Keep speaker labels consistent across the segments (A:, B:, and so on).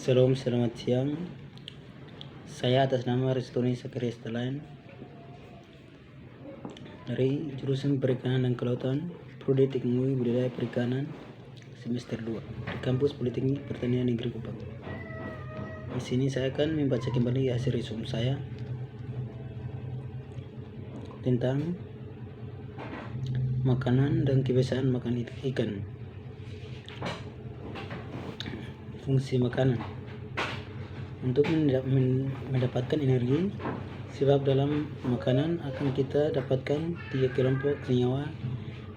A: Shalom, selamat siang. Saya atas nama Restoni Sakarias Talayan dari jurusan Perikanan dan Kelautan, Prodi Teknologi Budidaya Perikanan semester 2 di Kampus Politeknik Pertanian Negeri Kupang. Di sini saya akan membaca kembali hasil resume saya tentang makanan dan kebiasaan makan ikan. Fungsi makanan untuk mendapatkan energi, sebab dalam makanan akan kita dapatkan 3 kelompok senyawa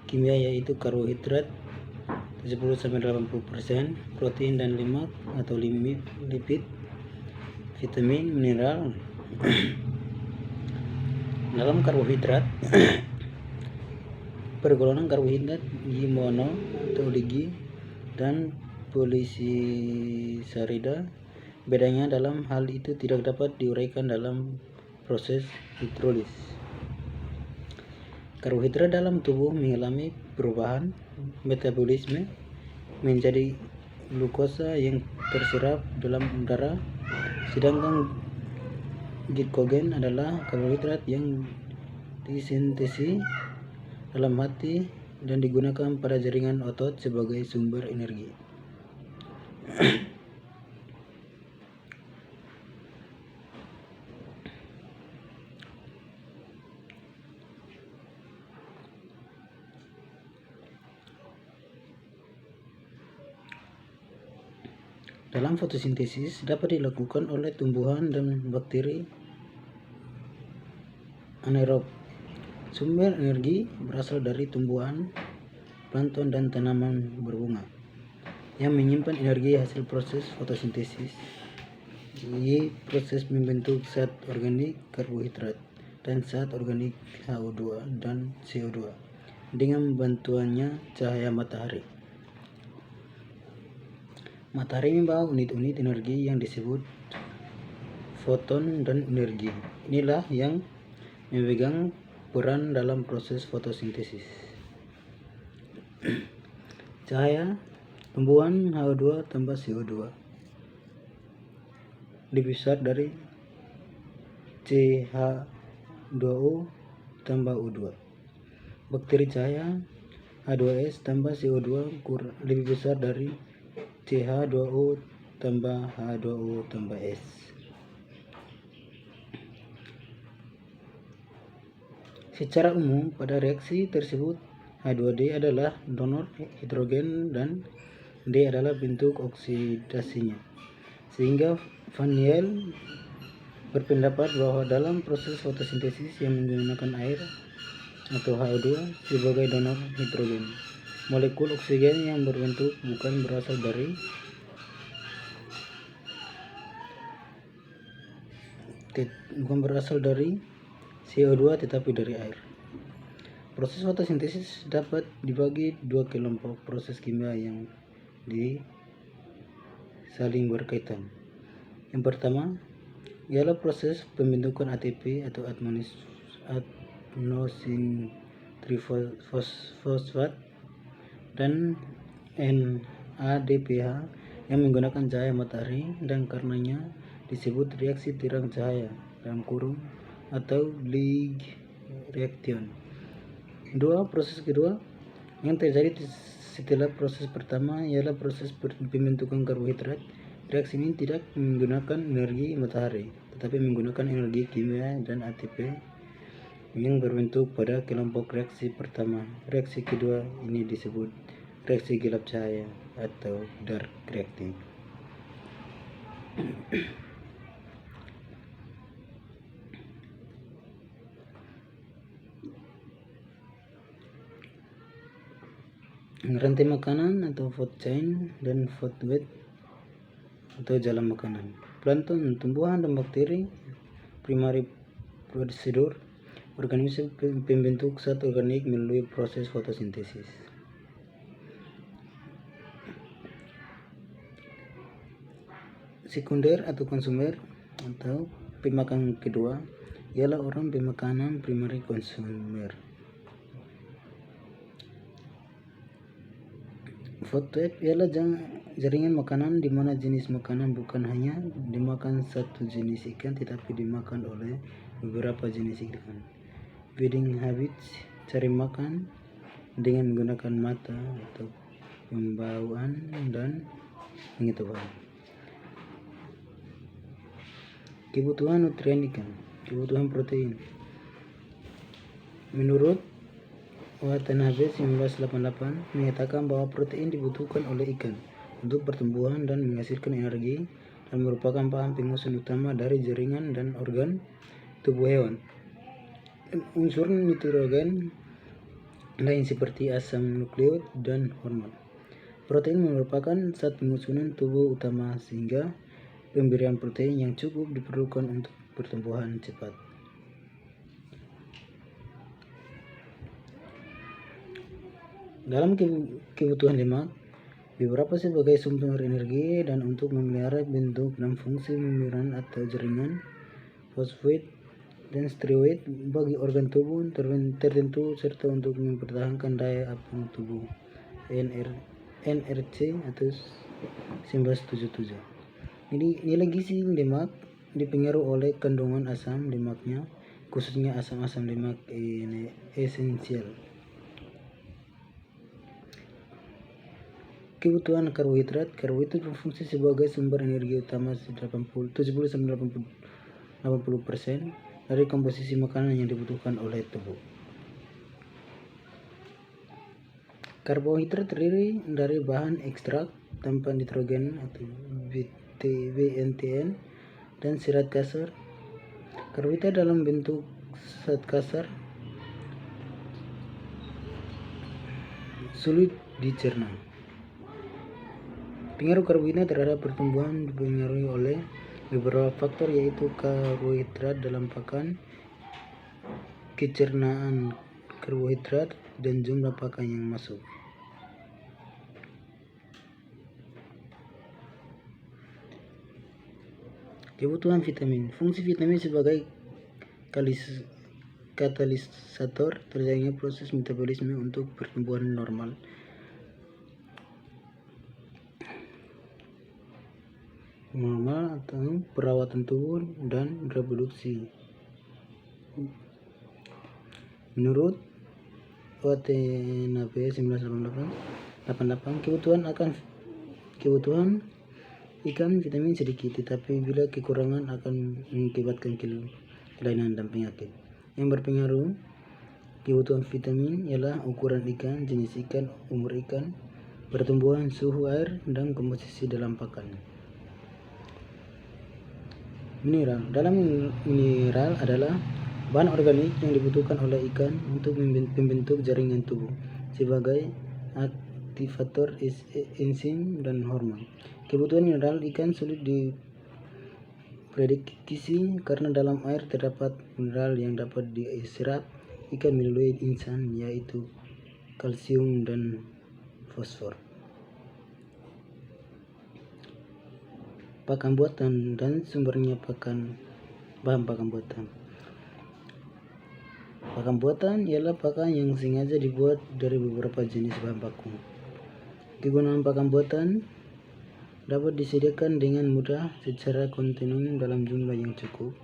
A: kimia, yaitu karbohidrat 70-80%, protein dan lemak atau lipid, vitamin, mineral. Dalam karbohidrat pergolongan karbohidrat mono atau ligi dan polisisarida. Bedanya dalam hal itu tidak dapat diuraikan dalam proses hidrolis. Karbohidrat dalam tubuh mengalami perubahan metabolisme menjadi glukosa yang terserap dalam darah, sedangkan glikogen adalah karbohidrat yang disintesis dalam hati dan digunakan pada jaringan otot sebagai sumber energi. Dalam fotosintesis dapat dilakukan oleh tumbuhan dan bakteri anaerob. Sumber energi berasal dari tumbuhan, plankton, dan tanaman berbunga yang menyimpan energi hasil proses fotosintesis di proses membentuk zat organik karbohidrat dan zat organik HO2 dan CO2 dengan bantuannya cahaya matahari. Matahari membawa unit-unit energi yang disebut foton dan energi. Inilah yang memegang peran dalam proses fotosintesis. Cahaya tumbuhan HO2 tambah CO2 lebih besar dari CH2O tambah O2. Bakteri cahaya H2S tambah CO2 lebih besar dari CH2O tambah H2O tambah S. Secara umum pada reaksi tersebut H2D adalah donor hidrogen dan D adalah bentuk oksidasinya, sehingga Van Niel berpendapat bahwa dalam proses fotosintesis yang menggunakan air atau HO2 sebagai donor hidrogen, molekul oksigen yang berbentuk bukan berasal dari CO2 tetapi dari air. Proses fotosintesis dapat dibagi dua kelompok proses kimia yang saling berkaitan. Yang pertama ialah proses pembentukan ATP atau adenosine trifosfat dan NADPH yang menggunakan cahaya matahari, dan karenanya disebut reaksi terang cahaya atau Light reaction. Proses kedua yang terjadi setelah proses pertama ialah proses pembentukan karbohidrat. Reaksi ini tidak menggunakan energi matahari tetapi menggunakan energi kimia dan ATP yang berbentuk pada kelompok reaksi pertama. Reaksi kedua ini disebut reaksi gelap cahaya atau dark reacting. Rantai makanan atau food chain dan food web atau jalan makanan. Plankton, tumbuhan dan bakteri, primary procedure, organisme pembentuk zat organik melalui proses fotosintesis. Sekunder atau konsumer atau pemakan kedua ialah orang pemakanan primary consumer. Food web ialah jaringan makanan, di mana jenis makanan bukan hanya dimakan satu jenis ikan tetapi dimakan oleh beberapa jenis ikan. Feeding habits, cari makan dengan menggunakan mata atau pembawaan dan pengetahuan. Kebutuhan nutrien ikan, kebutuhan protein. Menurut Watanabe 1988 menyatakan bahwa protein dibutuhkan oleh ikan untuk pertumbuhan dan menghasilkan energi dan merupakan bahan pengusung utama dari jaringan dan organ tubuh hewan. Unsur nitrogen lain seperti asam nukleot dan hormon. Protein merupakan zat penyusunan tubuh utama sehingga pemberian protein yang cukup diperlukan untuk pertumbuhan cepat. Dalam kebutuhan lemak, beberapa sebagai sumber energi dan untuk memelihara bentuk dan fungsi membran atau jaringan, fosfat dan steroid bagi organ tubuh tertentu serta untuk mempertahankan daya apung tubuh NRC atau 1977. Nilai gizi lemak dipengaruhi oleh kandungan asam lemaknya, khususnya asam-asam lemak esensial. Kebutuhan karbohidrat berfungsi sebagai sumber energi utama 70-80% dari komposisi makanan yang dibutuhkan oleh tubuh. Karbohidrat terdiri dari bahan ekstrak tanpa nitrogen atau BNTN dan serat kasar. Karbohidrat dalam bentuk zat kasar sulit dicerna. Pengaruh karbohidrat terhadap pertumbuhan dipengaruhi oleh beberapa faktor, yaitu karbohidrat dalam pakan, kecernaan karbohidrat, dan jumlah pakan yang masuk. Kebutuhan vitamin. Fungsi vitamin sebagai katalisator terjadinya proses metabolisme untuk pertumbuhan normal. Atau perawatan tubuh dan reproduksi. Menurut Watanabe 1988, kebutuhan ikan vitamin sedikit, tetapi bila kekurangan akan mengakibatkan kelainan dan penyakit. Yang berpengaruh kebutuhan vitamin ialah ukuran ikan, jenis ikan, umur ikan, pertumbuhan, suhu air, dan komposisi dalam pakan. Mineral. Dalam mineral adalah bahan organik yang dibutuhkan oleh ikan untuk membentuk jaringan tubuh sebagai aktivator enzim dan hormon. Kebutuhan mineral ikan sulit diprediksi karena dalam air terdapat mineral yang dapat diserap ikan melalui insan, yaitu kalsium dan fosfor. Pakan buatan dan sumbernya bahan pakan buatan. Pakan buatan ialah pakan yang sengaja dibuat dari beberapa jenis bahan baku. Kegunaan pakan buatan dapat disediakan dengan mudah secara kontinu dalam jumlah yang cukup.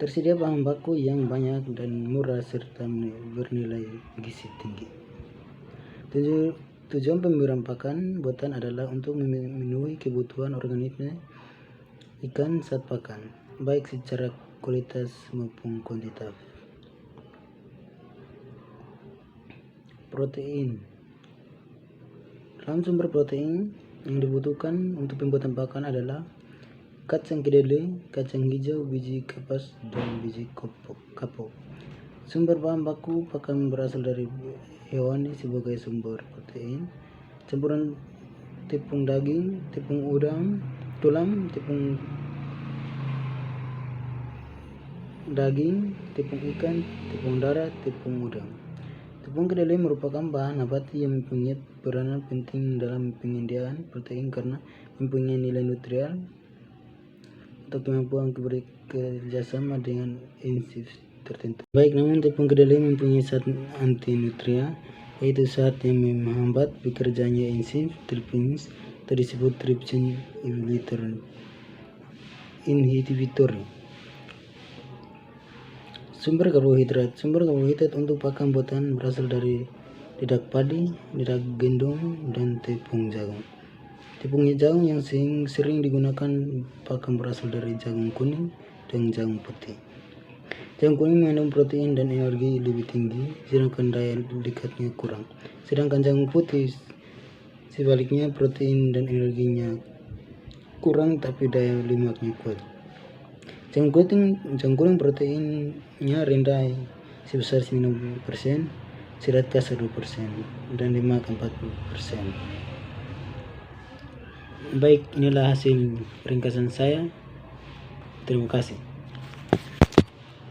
A: Tersedia bahan baku yang banyak dan murah serta bernilai gizi tinggi. Tujuan pemberian pakan buatan adalah untuk memenuhi kebutuhan organisme ikan saat pakan, baik secara kualitas maupun kuantitas. Protein. Dalam sumber protein yang dibutuhkan untuk pembuatan pakan adalah kacang kedelai, kacang hijau, biji kapas, dan biji kapok. Sumber bahan baku pakan berasal dari hewani sebagai sumber protein, campuran tepung daging, tepung udang, tulang, tepung daging, tepung ikan, tepung darah, tepung udang. Tepung kedelai merupakan bahan nabati yang mempunyai peranan penting dalam penyediaan protein karena mempunyai nilai nutrien atau kemampuan bekerjasama dengan enzim tertentu. Baik, namun tepung kedelai mempunyai zat anti nutria yaitu zat yang menghambat bekerjanya enzim trypsin atau disebut trypsin inhibitor. Sumber karbohidrat untuk pakan buatan berasal dari dedak padi, dedak gendong, dan tepung jagung. Tepung jagung yang sering digunakan pakan berasal dari jagung kuning dan jagung putih. Jagung kuning mengandung protein dan energi lebih tinggi, sedangkan daya lekatnya kurang. Sedangkan jagung putih sebaliknya, protein dan energinya kurang tapi daya lemaknya kuat. Jagung kuning proteinnya rendah sebesar 90%, serat kasar 2%, dan lemak 40%. Baik, inilah hasil ringkasan saya. Terima kasih.